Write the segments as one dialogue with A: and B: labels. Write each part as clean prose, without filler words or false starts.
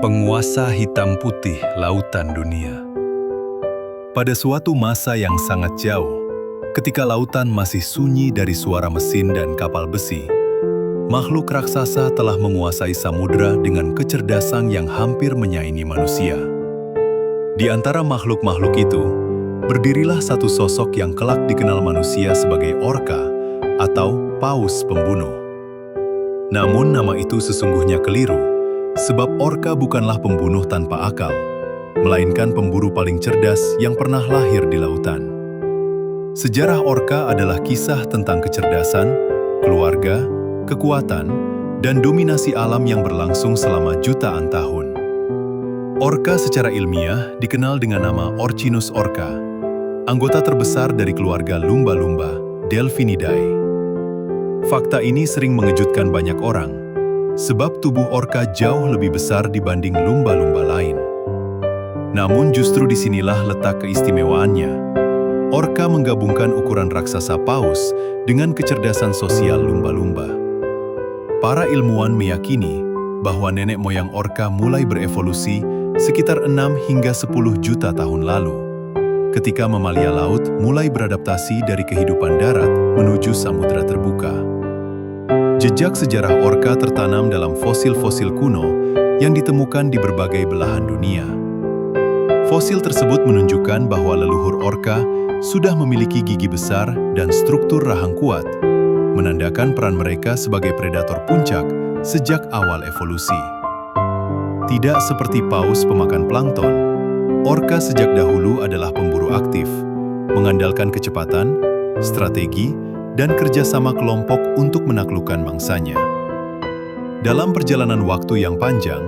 A: Penguasa hitam putih lautan dunia. Pada suatu masa yang sangat jauh, ketika lautan masih sunyi dari suara mesin dan kapal besi, makhluk raksasa telah menguasai samudera dengan kecerdasan yang hampir menyaingi manusia. Di antara makhluk-makhluk itu, berdirilah satu sosok yang kelak dikenal manusia sebagai Orca atau Paus Pembunuh. Namun nama itu sesungguhnya keliru, sebab Orca bukanlah pembunuh tanpa akal, melainkan pemburu paling cerdas yang pernah lahir di lautan. Sejarah Orca adalah kisah tentang kecerdasan, keluarga, kekuatan, dan dominasi alam yang berlangsung selama jutaan tahun. Orca secara ilmiah dikenal dengan nama Orcinus orca, anggota terbesar dari keluarga lumba-lumba, Delphinidae. Fakta ini sering mengejutkan banyak orang, sebab tubuh orca jauh lebih besar dibanding lumba-lumba lain. Namun justru disinilah letak keistimewaannya. Orca menggabungkan ukuran raksasa paus dengan kecerdasan sosial lumba-lumba. Para ilmuwan meyakini bahwa nenek moyang orca mulai berevolusi sekitar 6 hingga 10 juta tahun lalu, ketika mamalia laut mulai beradaptasi dari kehidupan darat menuju samudera terbuka. Jejak sejarah orca tertanam dalam fosil-fosil kuno yang ditemukan di berbagai belahan dunia. Fosil tersebut menunjukkan bahwa leluhur orca sudah memiliki gigi besar dan struktur rahang kuat, menandakan peran mereka sebagai predator puncak sejak awal evolusi. Tidak seperti paus pemakan plankton, orca sejak dahulu adalah pemburu aktif, mengandalkan kecepatan, strategi, dan kerjasama kelompok untuk menaklukkan mangsanya. Dalam perjalanan waktu yang panjang,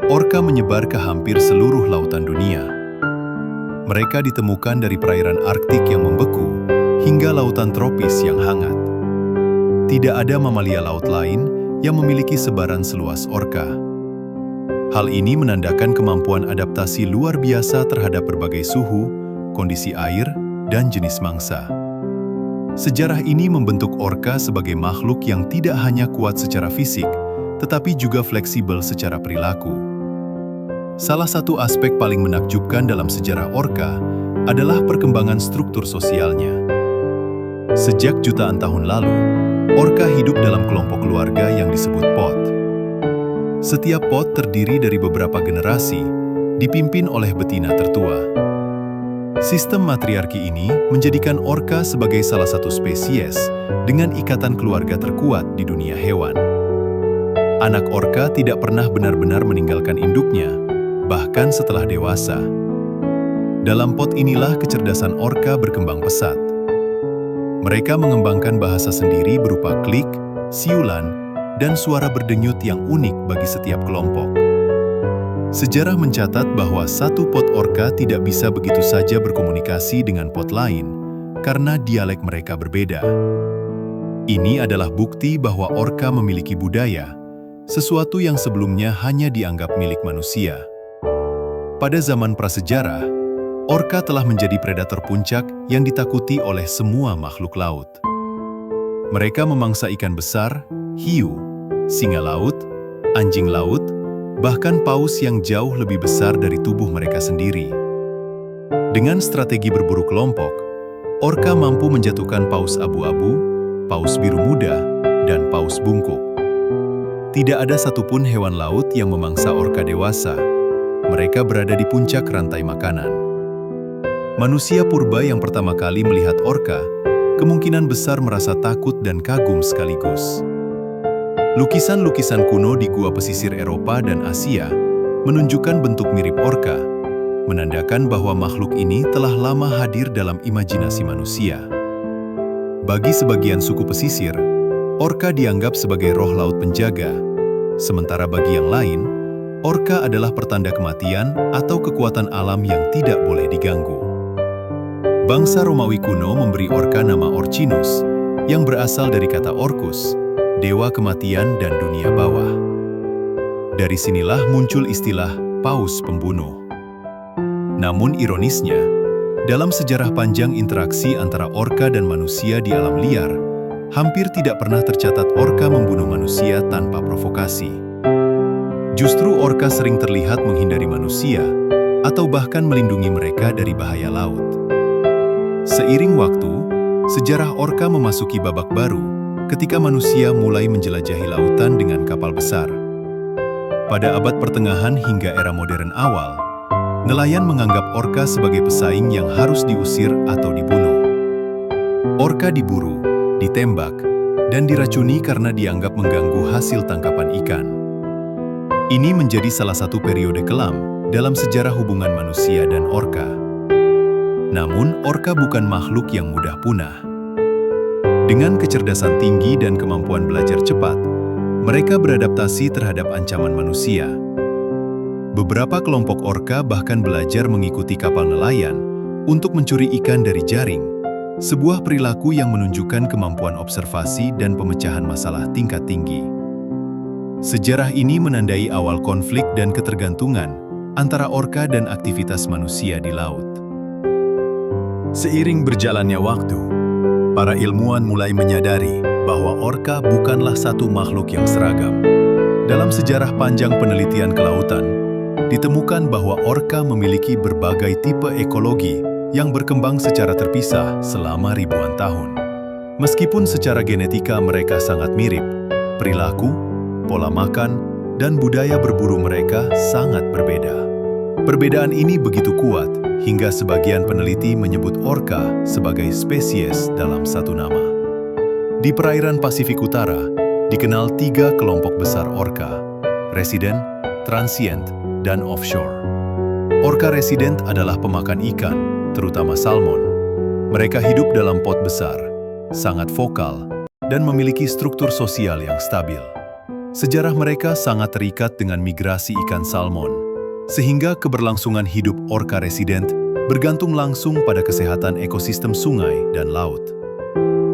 A: orca menyebar ke hampir seluruh lautan dunia. Mereka ditemukan dari perairan Arktik yang membeku hingga lautan tropis yang hangat. Tidak ada mamalia laut lain yang memiliki sebaran seluas orca. Hal ini menandakan kemampuan adaptasi luar biasa terhadap berbagai suhu, kondisi air, dan jenis mangsa. Sejarah ini membentuk orca sebagai makhluk yang tidak hanya kuat secara fisik, tetapi juga fleksibel secara perilaku. Salah satu aspek paling menakjubkan dalam sejarah orca adalah perkembangan struktur sosialnya. Sejak jutaan tahun lalu, orca hidup dalam kelompok keluarga yang disebut pod. Setiap pod terdiri dari beberapa generasi, dipimpin oleh betina tertua. Sistem matriarki ini menjadikan orca sebagai salah satu spesies dengan ikatan keluarga terkuat di dunia hewan. Anak orca tidak pernah benar-benar meninggalkan induknya, bahkan setelah dewasa. Dalam pod inilah kecerdasan orca berkembang pesat. Mereka mengembangkan bahasa sendiri berupa klik, siulan, dan suara berdenyut yang unik bagi setiap kelompok. Sejarah mencatat bahwa satu pod orca tidak bisa begitu saja berkomunikasi dengan pod lain karena dialek mereka berbeda. Ini adalah bukti bahwa orca memiliki budaya, sesuatu yang sebelumnya hanya dianggap milik manusia. Pada zaman prasejarah, orca telah menjadi predator puncak yang ditakuti oleh semua makhluk laut. Mereka memangsa ikan besar, hiu, singa laut, anjing laut, bahkan paus yang jauh lebih besar dari tubuh mereka sendiri. Dengan strategi berburu kelompok, orca mampu menjatuhkan paus abu-abu, paus biru muda, dan paus bungkuk. Tidak ada satupun hewan laut yang memangsa orca dewasa. Mereka berada di puncak rantai makanan. Manusia purba yang pertama kali melihat orca, kemungkinan besar merasa takut dan kagum sekaligus. Lukisan-lukisan kuno di gua pesisir Eropa dan Asia menunjukkan bentuk mirip orca, menandakan bahwa makhluk ini telah lama hadir dalam imajinasi manusia. Bagi sebagian suku pesisir, orca dianggap sebagai roh laut penjaga, sementara bagi yang lain, orca adalah pertanda kematian atau kekuatan alam yang tidak boleh diganggu. Bangsa Romawi kuno memberi orca nama Orcinus, yang berasal dari kata Orcus, dewa kematian dan dunia bawah. Dari sinilah muncul istilah paus pembunuh. Namun ironisnya, dalam sejarah panjang interaksi antara orca dan manusia di alam liar, hampir tidak pernah tercatat orca membunuh manusia tanpa provokasi. Justru orka sering terlihat menghindari manusia atau bahkan melindungi mereka dari bahaya laut. Seiring waktu, sejarah orka memasuki babak baru ketika manusia mulai menjelajahi lautan dengan kapal besar. Pada abad pertengahan hingga era modern awal, nelayan menganggap orka sebagai pesaing yang harus diusir atau dibunuh. Orka diburu, ditembak, dan diracuni karena dianggap mengganggu hasil tangkapan ikan. Ini menjadi salah satu periode kelam dalam sejarah hubungan manusia dan orka. Namun, orka bukan makhluk yang mudah punah. Dengan kecerdasan tinggi dan kemampuan belajar cepat, mereka beradaptasi terhadap ancaman manusia. Beberapa kelompok orka bahkan belajar mengikuti kapal nelayan untuk mencuri ikan dari jaring, sebuah perilaku yang menunjukkan kemampuan observasi dan pemecahan masalah tingkat tinggi. Sejarah ini menandai awal konflik dan ketergantungan antara orka dan aktivitas manusia di laut. Seiring berjalannya waktu, para ilmuwan mulai menyadari bahwa orka bukanlah satu makhluk yang seragam. Dalam sejarah panjang penelitian kelautan, ditemukan bahwa orka memiliki berbagai tipe ekologi yang berkembang secara terpisah selama ribuan tahun. Meskipun secara genetika mereka sangat mirip, perilaku, pola makan, dan budaya berburu mereka sangat berbeda. Perbedaan ini begitu kuat hingga sebagian peneliti menyebut orka sebagai spesies dalam satu nama. Di perairan Pasifik Utara, dikenal 3 kelompok besar orka: resident, transient, dan offshore. Orka resident adalah pemakan ikan, terutama salmon. Mereka hidup dalam pot besar, sangat vokal, dan memiliki struktur sosial yang stabil. Sejarah mereka sangat terikat dengan migrasi ikan salmon, sehingga keberlangsungan hidup orka resident bergantung langsung pada kesehatan ekosistem sungai dan laut.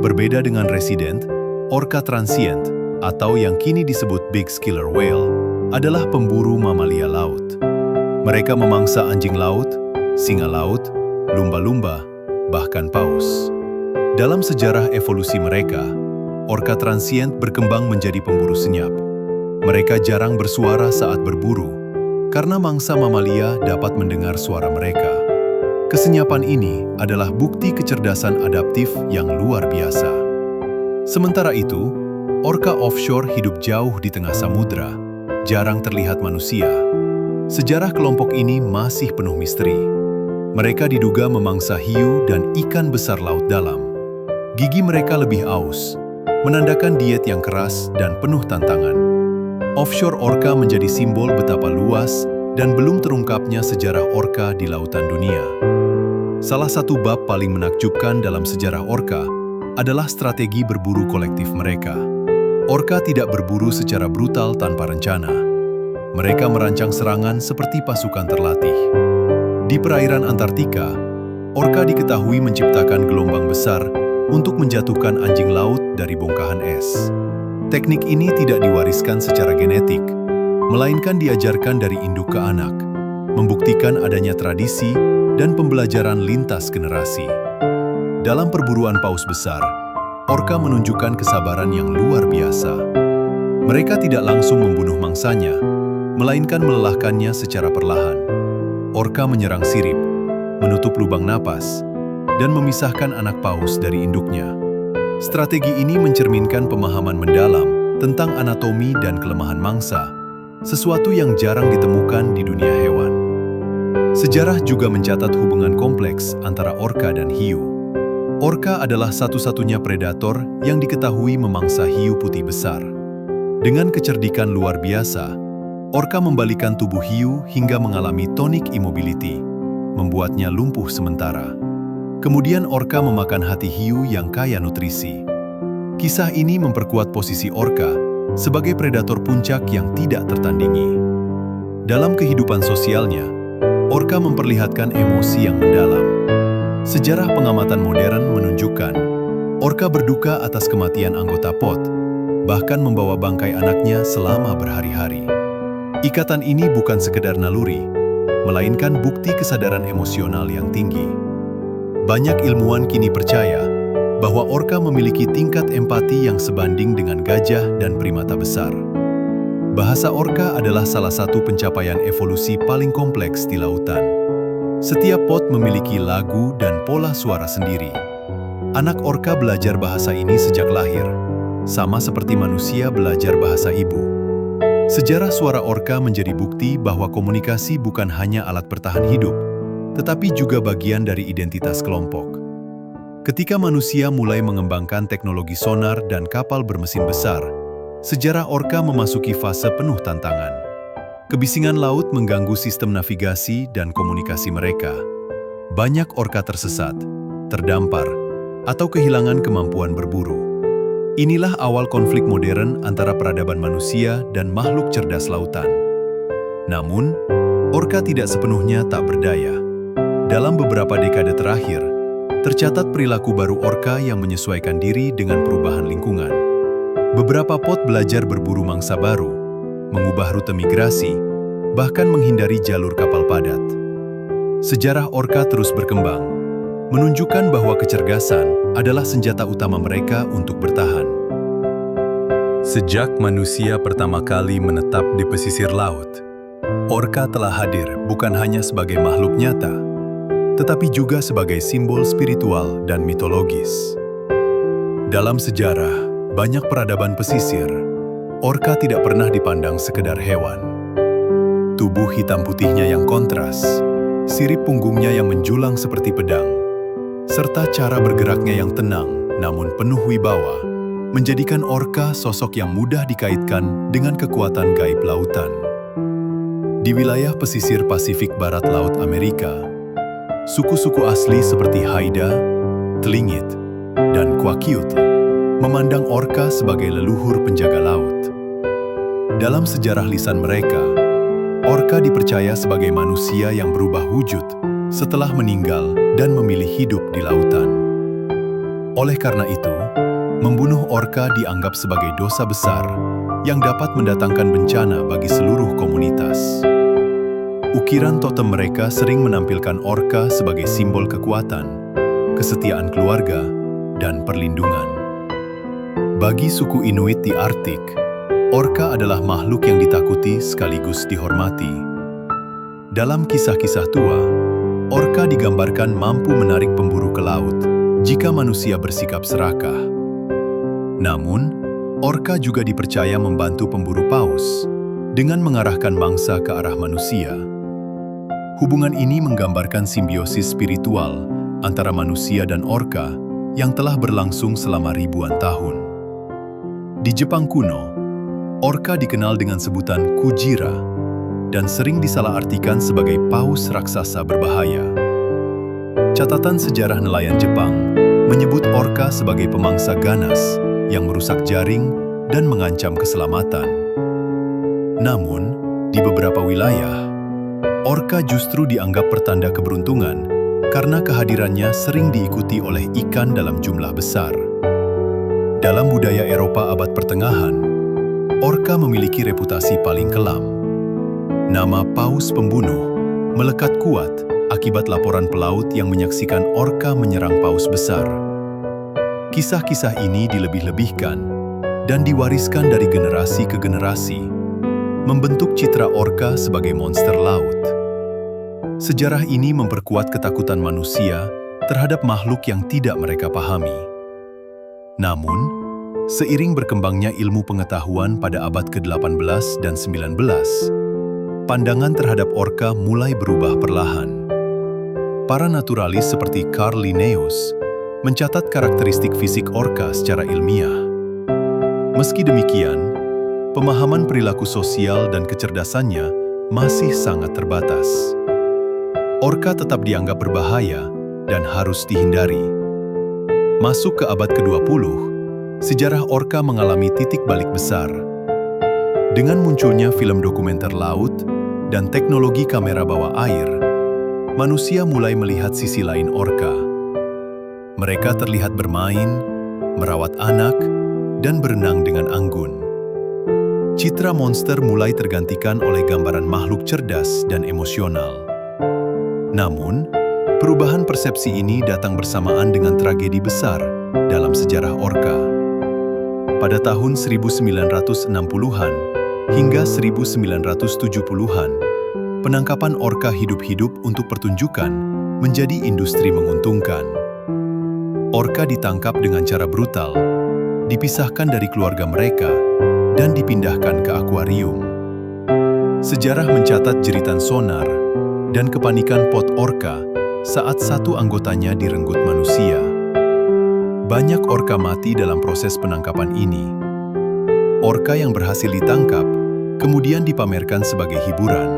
A: Berbeda dengan resident, orka transient, atau yang kini disebut big killer whale, adalah pemburu mamalia laut. Mereka memangsa anjing laut, singa laut, lumba-lumba, bahkan paus. Dalam sejarah evolusi mereka, orka transient berkembang menjadi pemburu senyap. Mereka jarang bersuara saat berburu, karena mangsa mamalia dapat mendengar suara mereka. Kesenyapan ini adalah bukti kecerdasan adaptif yang luar biasa. Sementara itu, orka offshore hidup jauh di tengah samudra, jarang terlihat manusia. Sejarah kelompok ini masih penuh misteri. Mereka diduga memangsa hiu dan ikan besar laut dalam. Gigi mereka lebih aus, menandakan diet yang keras dan penuh tantangan. Offshore orka menjadi simbol betapa luas dan belum terungkapnya sejarah orka di lautan dunia. Salah satu bab paling menakjubkan dalam sejarah orka adalah strategi berburu kolektif mereka. Orka tidak berburu secara brutal tanpa rencana. Mereka merancang serangan seperti pasukan terlatih. Di perairan Antartika, orka diketahui menciptakan gelombang besar untuk menjatuhkan anjing laut dari bongkahan es. Teknik ini tidak diwariskan secara genetik, melainkan diajarkan dari induk ke anak, membuktikan adanya tradisi dan pembelajaran lintas generasi. Dalam perburuan paus besar, orka menunjukkan kesabaran yang luar biasa. Mereka tidak langsung membunuh mangsanya, melainkan melelahkannya secara perlahan. Orka menyerang sirip, menutup lubang napas, dan memisahkan anak paus dari induknya. Strategi ini mencerminkan pemahaman mendalam tentang anatomi dan kelemahan mangsa, sesuatu yang jarang ditemukan di dunia hewan. Sejarah juga mencatat hubungan kompleks antara orka dan hiu. Orka adalah satu-satunya predator yang diketahui memangsa hiu putih besar. Dengan kecerdikan luar biasa, orka membalikan tubuh hiu hingga mengalami tonic immobility, membuatnya lumpuh sementara. Kemudian orka memakan hati hiu yang kaya nutrisi. Kisah ini memperkuat posisi orka sebagai predator puncak yang tidak tertandingi. Dalam kehidupan sosialnya, orka memperlihatkan emosi yang mendalam. Sejarah pengamatan modern menunjukkan orka berduka atas kematian anggota POT, bahkan membawa bangkai anaknya selama berhari-hari. Ikatan ini bukan sekedar naluri, melainkan bukti kesadaran emosional yang tinggi. Banyak ilmuwan kini percaya bahwa orka memiliki tingkat empati yang sebanding dengan gajah dan primata besar. Bahasa orka adalah salah satu pencapaian evolusi paling kompleks di lautan. Setiap pot memiliki lagu dan pola suara sendiri. Anak orka belajar bahasa ini sejak lahir, sama seperti manusia belajar bahasa ibu. Sejarah suara orka menjadi bukti bahwa komunikasi bukan hanya alat bertahan hidup, tetapi juga bagian dari identitas kelompok. Ketika manusia mulai mengembangkan teknologi sonar dan kapal bermesin besar, sejarah orka memasuki fase penuh tantangan. Kebisingan laut mengganggu sistem navigasi dan komunikasi mereka. Banyak orka tersesat, terdampar, atau kehilangan kemampuan berburu. Inilah awal konflik modern antara peradaban manusia dan makhluk cerdas lautan. Namun, orka tidak sepenuhnya tak berdaya. Dalam beberapa dekade terakhir, tercatat perilaku baru orka yang menyesuaikan diri dengan perubahan lingkungan. Beberapa pot belajar berburu mangsa baru, mengubah rute migrasi, bahkan menghindari jalur kapal padat. Sejarah orka terus berkembang, menunjukkan bahwa kecerdasan adalah senjata utama mereka untuk bertahan. Sejak manusia pertama kali menetap di pesisir laut, orka telah hadir bukan hanya sebagai makhluk nyata, tetapi juga sebagai simbol spiritual dan mitologis. Dalam sejarah, banyak peradaban pesisir, orka tidak pernah dipandang sekedar hewan. Tubuh hitam putihnya yang kontras, sirip punggungnya yang menjulang seperti pedang, serta cara bergeraknya yang tenang namun penuh wibawa, menjadikan orka sosok yang mudah dikaitkan dengan kekuatan gaib lautan. Di wilayah pesisir Pasifik Barat Laut Amerika, suku-suku asli seperti Haida, Tlingit, dan Kwakiutl memandang orka sebagai leluhur penjaga laut. Dalam sejarah lisan mereka, orka dipercaya sebagai manusia yang berubah wujud setelah meninggal dan memilih hidup di lautan. Oleh karena itu, membunuh orka dianggap sebagai dosa besar yang dapat mendatangkan bencana bagi seluruh komunitas. Ukiran totem mereka sering menampilkan orka sebagai simbol kekuatan, kesetiaan keluarga, dan perlindungan. Bagi suku Inuit di Arktik, orka adalah makhluk yang ditakuti sekaligus dihormati. Dalam kisah-kisah tua, orka digambarkan mampu menarik pemburu ke laut jika manusia bersikap serakah. Namun, orka juga dipercaya membantu pemburu paus dengan mengarahkan mangsa ke arah manusia. Hubungan ini menggambarkan simbiosis spiritual antara manusia dan orka yang telah berlangsung selama ribuan tahun. Di Jepang kuno, orka dikenal dengan sebutan Kujira dan sering disalahartikan sebagai paus raksasa berbahaya. Catatan sejarah nelayan Jepang menyebut orka sebagai pemangsa ganas yang merusak jaring dan mengancam keselamatan. Namun, di beberapa wilayah, orka justru dianggap pertanda keberuntungan karena kehadirannya sering diikuti oleh ikan dalam jumlah besar. Dalam budaya Eropa abad pertengahan, orka memiliki reputasi paling kelam. Nama Paus Pembunuh melekat kuat akibat laporan pelaut yang menyaksikan orka menyerang paus besar. Kisah-kisah ini dilebih-lebihkan dan diwariskan dari generasi ke generasi, membentuk citra orka sebagai monster laut. Sejarah ini memperkuat ketakutan manusia terhadap makhluk yang tidak mereka pahami. Namun, seiring berkembangnya ilmu pengetahuan pada abad ke-18 dan 19, pandangan terhadap orka mulai berubah perlahan. Para naturalis seperti Carl Linnaeus mencatat karakteristik fisik orka secara ilmiah. Meski demikian, pemahaman perilaku sosial dan kecerdasannya masih sangat terbatas. Orka tetap dianggap berbahaya dan harus dihindari. Masuk ke abad ke-20, sejarah orka mengalami titik balik besar. Dengan munculnya film dokumenter laut dan teknologi kamera bawah air, manusia mulai melihat sisi lain orka. Mereka terlihat bermain, merawat anak, dan berenang dengan anggun. Citra monster mulai tergantikan oleh gambaran makhluk cerdas dan emosional. Namun, perubahan persepsi ini datang bersamaan dengan tragedi besar dalam sejarah orka. Pada tahun 1960-an, Hingga 1970-an, penangkapan orka hidup-hidup untuk pertunjukan menjadi industri menguntungkan. Orka ditangkap dengan cara brutal, dipisahkan dari keluarga mereka, dan dipindahkan ke akuarium. Sejarah mencatat jeritan sonar dan kepanikan pot orka saat satu anggotanya direnggut manusia. Banyak orka mati dalam proses penangkapan ini. Orka yang berhasil ditangkap kemudian dipamerkan sebagai hiburan.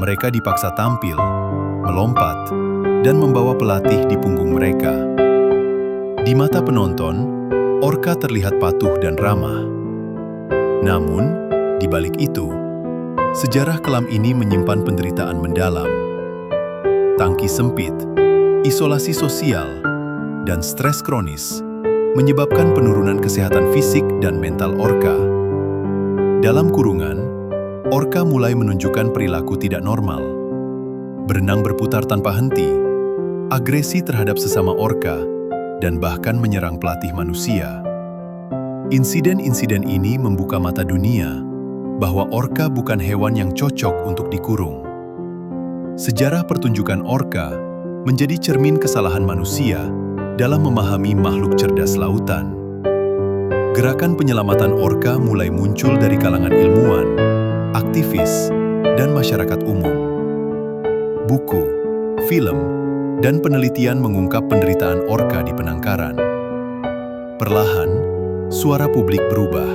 A: Mereka dipaksa tampil, melompat, dan membawa pelatih di punggung mereka. Di mata penonton, orka terlihat patuh dan ramah. Namun, di balik itu, sejarah kelam ini menyimpan penderitaan mendalam. Tangki sempit, isolasi sosial, dan stres kronis menyebabkan penurunan kesehatan fisik dan mental orka. Dalam kurungan, orka mulai menunjukkan perilaku tidak normal. Berenang berputar tanpa henti, agresi terhadap sesama orka, dan bahkan menyerang pelatih manusia. Insiden-insiden ini membuka mata dunia bahwa orka bukan hewan yang cocok untuk dikurung. Sejarah pertunjukan orka menjadi cermin kesalahan manusia dalam memahami makhluk cerdas lautan. Gerakan penyelamatan orka mulai muncul dari kalangan ilmuwan, aktivis, dan masyarakat umum. Buku, film, dan penelitian mengungkap penderitaan orka di penangkaran. Perlahan, suara publik berubah.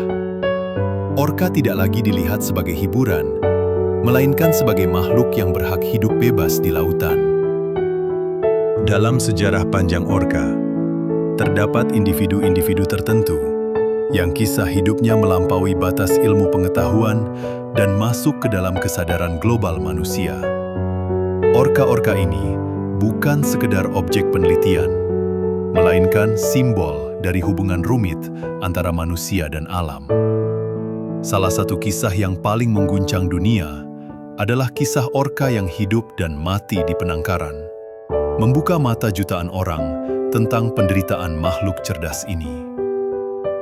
A: Orka tidak lagi dilihat sebagai hiburan, melainkan sebagai makhluk yang berhak hidup bebas di lautan. Dalam sejarah panjang orka, terdapat individu-individu tertentu yang kisah hidupnya melampaui batas ilmu pengetahuan dan masuk ke dalam kesadaran global manusia. Orka-orka ini bukan sekedar objek penelitian, melainkan simbol dari hubungan rumit antara manusia dan alam. Salah satu kisah yang paling mengguncang dunia adalah kisah orka yang hidup dan mati di penangkaran, membuka mata jutaan orang tentang penderitaan makhluk cerdas ini.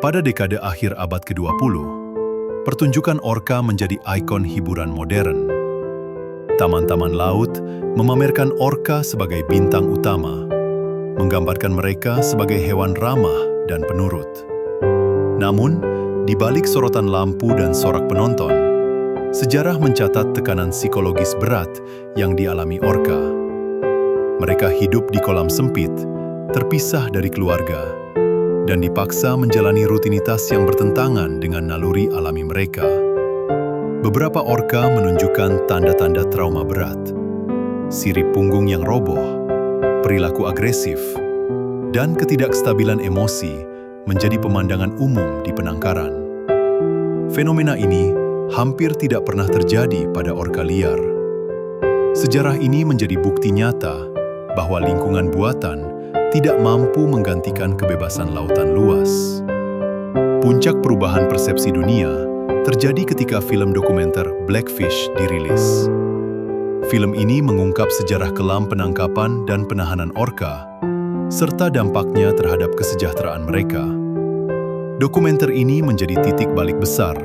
A: Pada dekade akhir abad ke-20, pertunjukan orka menjadi ikon hiburan modern. Taman-taman laut memamerkan orka sebagai bintang utama, menggambarkan mereka sebagai hewan ramah dan penurut. Namun, di balik sorotan lampu dan sorak penonton, sejarah mencatat tekanan psikologis berat yang dialami orka. Mereka hidup di kolam sempit, terpisah dari keluarga, dan dipaksa menjalani rutinitas yang bertentangan dengan naluri alami mereka. Beberapa orka menunjukkan tanda-tanda trauma berat, sirip punggung yang roboh, perilaku agresif, dan ketidakstabilan emosi menjadi pemandangan umum di penangkaran. Fenomena ini hampir tidak pernah terjadi pada orka liar. Sejarah ini menjadi bukti nyata bahwa lingkungan buatan tidak mampu menggantikan kebebasan lautan luas. Puncak perubahan persepsi dunia terjadi ketika film dokumenter Blackfish dirilis. Film ini mengungkap sejarah kelam penangkapan dan penahanan orka, serta dampaknya terhadap kesejahteraan mereka. Dokumenter ini menjadi titik balik besar,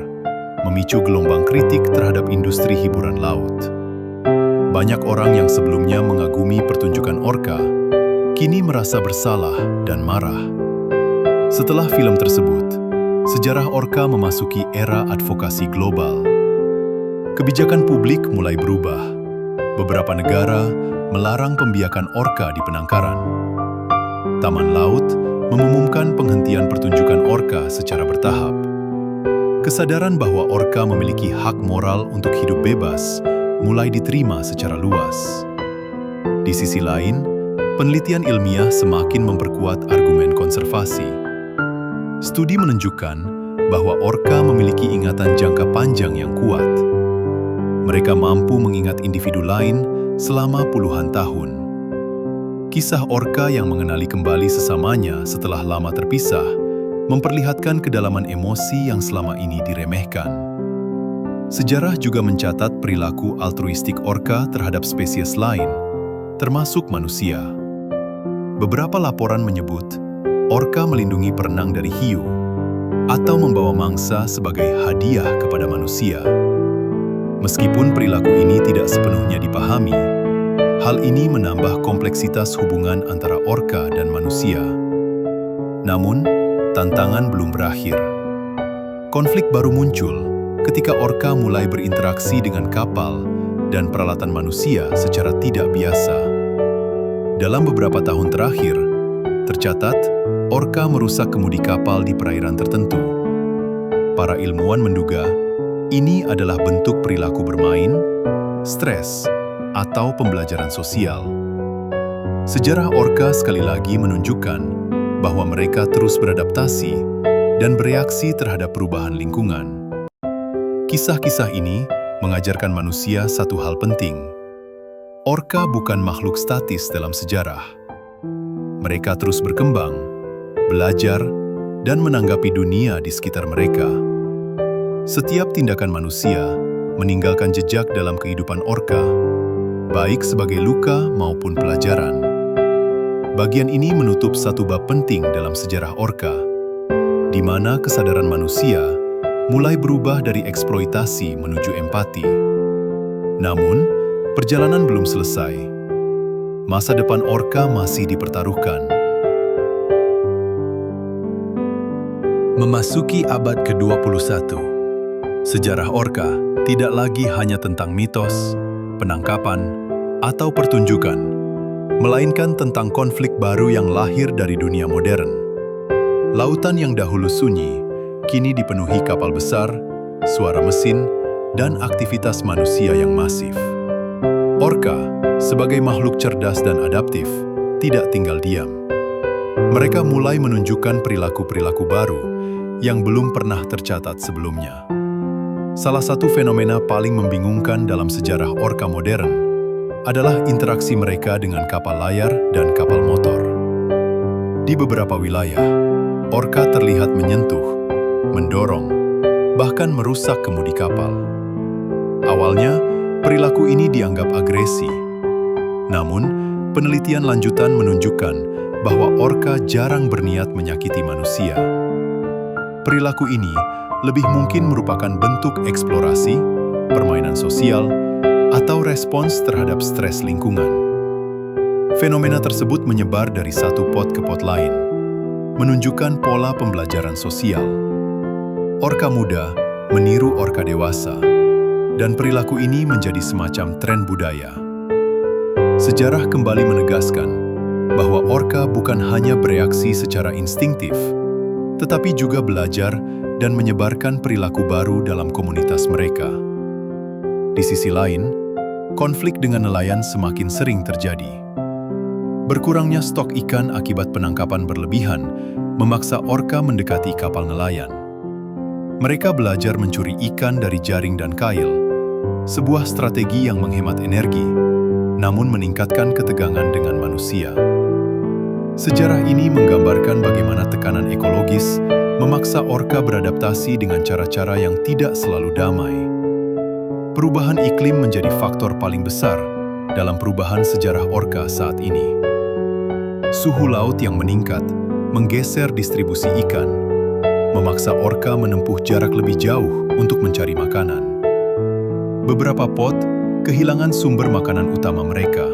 A: memicu gelombang kritik terhadap industri hiburan laut. Banyak orang yang sebelumnya mengagumi pertunjukan orka, kini merasa bersalah dan marah. Setelah film tersebut, sejarah orka memasuki era advokasi global. Kebijakan publik mulai berubah. Beberapa negara melarang pembiakan orka di penangkaran. Taman Laut mengumumkan penghentian pertunjukan orka secara bertahap. Kesadaran bahwa orka memiliki hak moral untuk hidup bebas mulai diterima secara luas. Di sisi lain, penelitian ilmiah semakin memperkuat argumen konservasi. Studi menunjukkan bahwa orka memiliki ingatan jangka panjang yang kuat. Mereka mampu mengingat individu lain selama puluhan tahun. Kisah orka yang mengenali kembali sesamanya setelah lama terpisah memperlihatkan kedalaman emosi yang selama ini diremehkan. Sejarah juga mencatat perilaku altruistik orka terhadap spesies lain, termasuk manusia. Beberapa laporan menyebut orka melindungi perenang dari hiu, atau membawa mangsa sebagai hadiah kepada manusia. Meskipun perilaku ini tidak sepenuhnya dipahami, hal ini menambah kompleksitas hubungan antara orka dan manusia. Namun, tantangan belum berakhir. Konflik baru muncul ketika orka mulai berinteraksi dengan kapal dan peralatan manusia secara tidak biasa. Dalam beberapa tahun terakhir, tercatat orka merusak kemudi kapal di perairan tertentu. Para ilmuwan menduga ini adalah bentuk perilaku bermain, stres, atau pembelajaran sosial. Sejarah orka sekali lagi menunjukkan bahwa mereka terus beradaptasi dan bereaksi terhadap perubahan lingkungan. Kisah-kisah ini mengajarkan manusia satu hal penting. Orka bukan makhluk statis dalam sejarah. Mereka terus berkembang, belajar, dan menanggapi dunia di sekitar mereka. Setiap tindakan manusia meninggalkan jejak dalam kehidupan orka, baik sebagai luka maupun pelajaran. Bagian ini menutup satu bab penting dalam sejarah orka, di mana kesadaran manusia mulai berubah dari eksploitasi menuju empati. Namun, perjalanan belum selesai. Masa depan orka masih dipertaruhkan. Memasuki abad ke-21, sejarah orka tidak lagi hanya tentang mitos, penangkapan, atau pertunjukan, melainkan tentang konflik baru yang lahir dari dunia modern. Lautan yang dahulu sunyi, kini dipenuhi kapal besar, suara mesin, dan aktivitas manusia yang masif. Orka, sebagai makhluk cerdas dan adaptif, tidak tinggal diam. Mereka mulai menunjukkan perilaku-perilaku baru yang belum pernah tercatat sebelumnya. Salah satu fenomena paling membingungkan dalam sejarah orka modern adalah interaksi mereka dengan kapal layar dan kapal motor. Di beberapa wilayah, orka terlihat menyentuh, mendorong, bahkan merusak kemudi kapal. Awalnya, perilaku ini dianggap agresi. Namun, penelitian lanjutan menunjukkan bahwa orka jarang berniat menyakiti manusia. Perilaku ini lebih mungkin merupakan bentuk eksplorasi, permainan sosial, atau respons terhadap stres lingkungan. Fenomena tersebut menyebar dari satu pot ke pot lain, menunjukkan pola pembelajaran sosial. Orka muda meniru orka dewasa, dan perilaku ini menjadi semacam tren budaya. Sejarah kembali menegaskan bahwa orka bukan hanya bereaksi secara instinktif, tetapi juga belajar dan menyebarkan perilaku baru dalam komunitas mereka. Di sisi lain, konflik dengan nelayan semakin sering terjadi. Berkurangnya stok ikan akibat penangkapan berlebihan memaksa orka mendekati kapal nelayan. Mereka belajar mencuri ikan dari jaring dan kail, sebuah strategi yang menghemat energi, namun meningkatkan ketegangan dengan manusia. Sejarah ini menggambarkan bagaimana tekanan ekologis memaksa orka beradaptasi dengan cara-cara yang tidak selalu damai. Perubahan iklim menjadi faktor paling besar dalam perubahan sejarah orka saat ini. Suhu laut yang meningkat menggeser distribusi ikan, memaksa orka menempuh jarak lebih jauh untuk mencari makanan. Beberapa pot kehilangan sumber makanan utama mereka.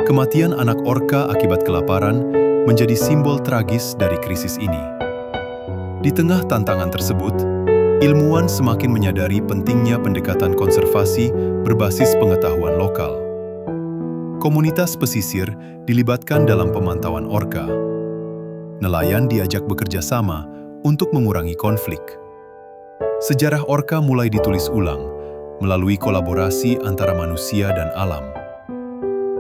A: Kematian anak orka akibat kelaparan menjadi simbol tragis dari krisis ini. Di tengah tantangan tersebut, ilmuwan semakin menyadari pentingnya pendekatan konservasi berbasis pengetahuan lokal. Komunitas pesisir dilibatkan dalam pemantauan orka. Nelayan diajak bekerja sama untuk mengurangi konflik. Sejarah orka mulai ditulis ulang melalui kolaborasi antara manusia dan alam.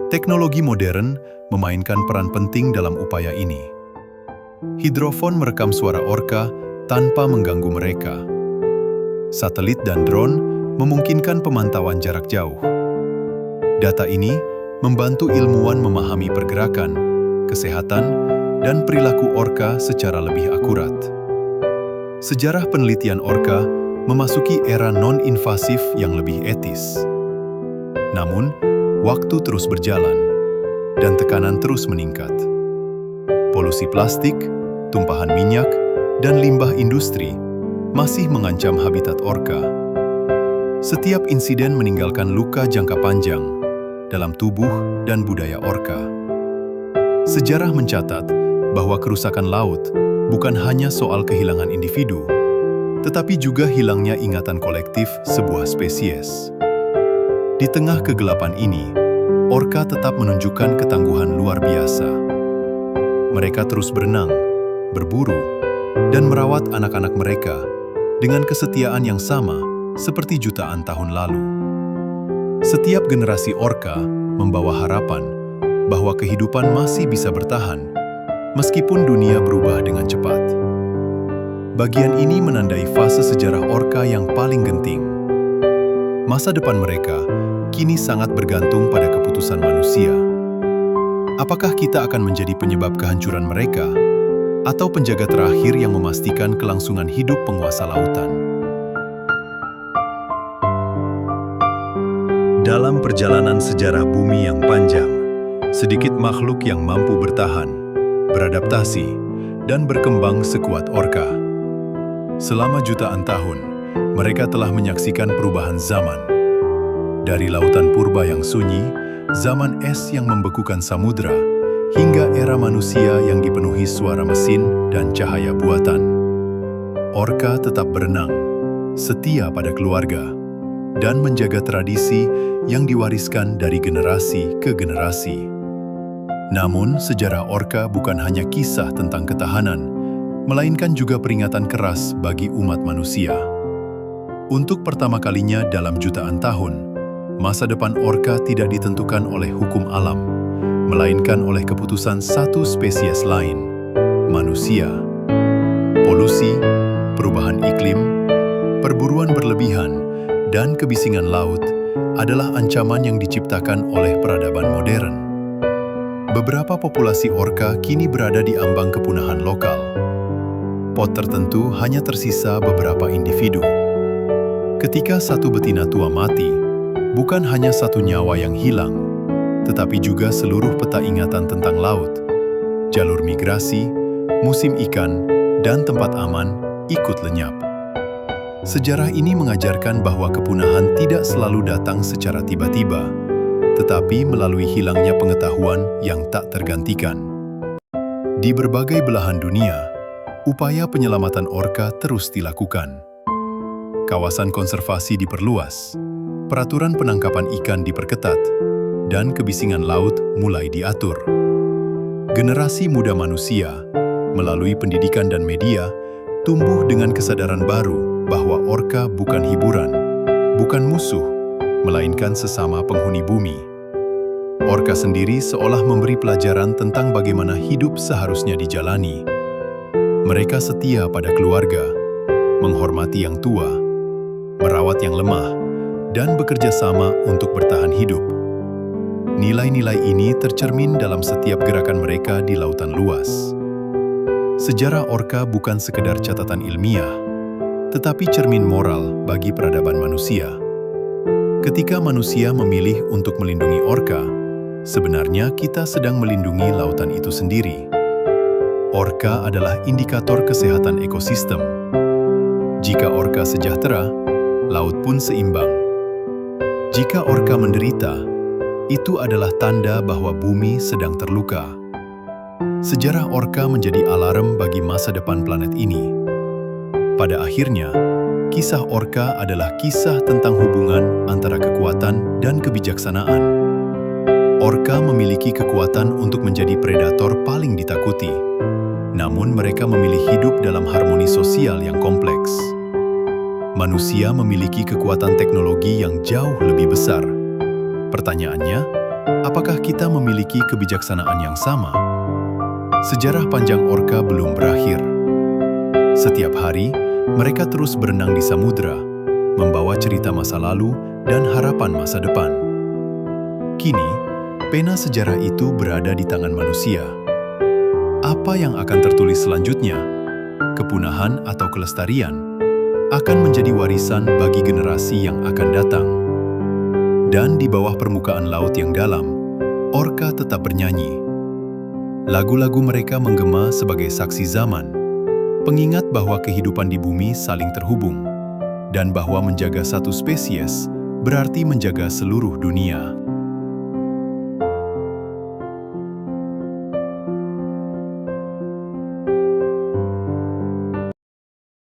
A: Teknologi modern memainkan peran penting dalam upaya ini. Hidrofon merekam suara orka tanpa mengganggu mereka. Satelit dan drone memungkinkan pemantauan jarak jauh. Data ini membantu ilmuwan memahami pergerakan, kesehatan, dan perilaku orka secara lebih akurat. Sejarah penelitian orka memasuki era non-invasif yang lebih etis. Namun, waktu terus berjalan, dan tekanan terus meningkat. Polusi plastik, tumpahan minyak, dan limbah industri masih mengancam habitat orka. Setiap insiden meninggalkan luka jangka panjang dalam tubuh dan budaya orka. Sejarah mencatat bahwa kerusakan laut bukan hanya soal kehilangan individu, tetapi juga hilangnya ingatan kolektif sebuah spesies. Di tengah kegelapan ini, orka tetap menunjukkan ketangguhan luar biasa. Mereka terus berenang, berburu, dan merawat anak-anak mereka dengan kesetiaan yang sama seperti jutaan tahun lalu. Setiap generasi orka membawa harapan bahwa kehidupan masih bisa bertahan meskipun dunia berubah dengan cepat. Bagian ini menandai fase sejarah orka yang paling genting. Masa depan mereka kini sangat bergantung pada keputusan manusia. Apakah kita akan menjadi penyebab kehancuran mereka, atau penjaga terakhir yang memastikan kelangsungan hidup penguasa lautan? Dalam perjalanan sejarah bumi yang panjang, sedikit makhluk yang mampu bertahan, beradaptasi, dan berkembang sekuat orka. Selama jutaan tahun, mereka telah menyaksikan perubahan zaman. Dari lautan purba yang sunyi, zaman es yang membekukan samudra, hingga era manusia yang dipenuhi suara mesin dan cahaya buatan. Orka tetap berenang, setia pada keluarga, dan menjaga tradisi yang diwariskan dari generasi ke generasi. Namun, sejarah orka bukan hanya kisah tentang ketahanan, melainkan juga peringatan keras bagi umat manusia. Untuk pertama kalinya dalam jutaan tahun, masa depan orka tidak ditentukan oleh hukum alam, melainkan oleh keputusan satu spesies lain, manusia. Polusi, perubahan iklim, perburuan berlebihan, dan kebisingan laut adalah ancaman yang diciptakan oleh peradaban modern. Beberapa populasi orka kini berada di ambang kepunahan lokal. Pot tertentu hanya tersisa beberapa individu. Ketika satu betina tua mati, bukan hanya satu nyawa yang hilang, tetapi juga seluruh peta ingatan tentang laut, jalur migrasi, musim ikan, dan tempat aman ikut lenyap. Sejarah ini mengajarkan bahwa kepunahan tidak selalu datang secara tiba-tiba, tetapi melalui hilangnya pengetahuan yang tak tergantikan. Di berbagai belahan dunia, upaya penyelamatan orka terus dilakukan. Kawasan konservasi diperluas, peraturan penangkapan ikan diperketat, dan kebisingan laut mulai diatur. Generasi muda manusia, melalui pendidikan dan media, tumbuh dengan kesadaran baru bahwa orka bukan hiburan, bukan musuh, melainkan sesama penghuni bumi. Orka sendiri seolah memberi pelajaran tentang bagaimana hidup seharusnya dijalani. Mereka setia pada keluarga, menghormati yang tua, merawat yang lemah, dan bekerja sama untuk bertahan hidup. Nilai-nilai ini tercermin dalam setiap gerakan mereka di lautan luas. Sejarah orka bukan sekedar catatan ilmiah, tetapi cermin moral bagi peradaban manusia. Ketika manusia memilih untuk melindungi orka, sebenarnya kita sedang melindungi lautan itu sendiri. Orka adalah indikator kesehatan ekosistem. Jika orka sejahtera, laut pun seimbang. Jika orka menderita, itu adalah tanda bahwa bumi sedang terluka. Sejarah orka menjadi alarm bagi masa depan planet ini. Pada akhirnya, kisah orka adalah kisah tentang hubungan antara kekuatan dan kebijaksanaan. Orka memiliki kekuatan untuk menjadi predator paling ditakuti. Namun mereka memilih hidup dalam harmoni sosial yang kompleks. Manusia memiliki kekuatan teknologi yang jauh lebih besar. Pertanyaannya, apakah kita memiliki kebijaksanaan yang sama? Sejarah panjang orka belum berakhir. Setiap hari, mereka terus berenang di samudra, membawa cerita masa lalu dan harapan masa depan. Kini, pena sejarah itu berada di tangan manusia. Apa yang akan tertulis selanjutnya, kepunahan atau kelestarian, akan menjadi warisan bagi generasi yang akan datang. Dan di bawah permukaan laut yang dalam, orka tetap bernyanyi. Lagu-lagu mereka menggema sebagai saksi zaman. pengingat bahwa kehidupan di bumi saling terhubung, dan bahwa menjaga satu spesies berarti menjaga seluruh dunia.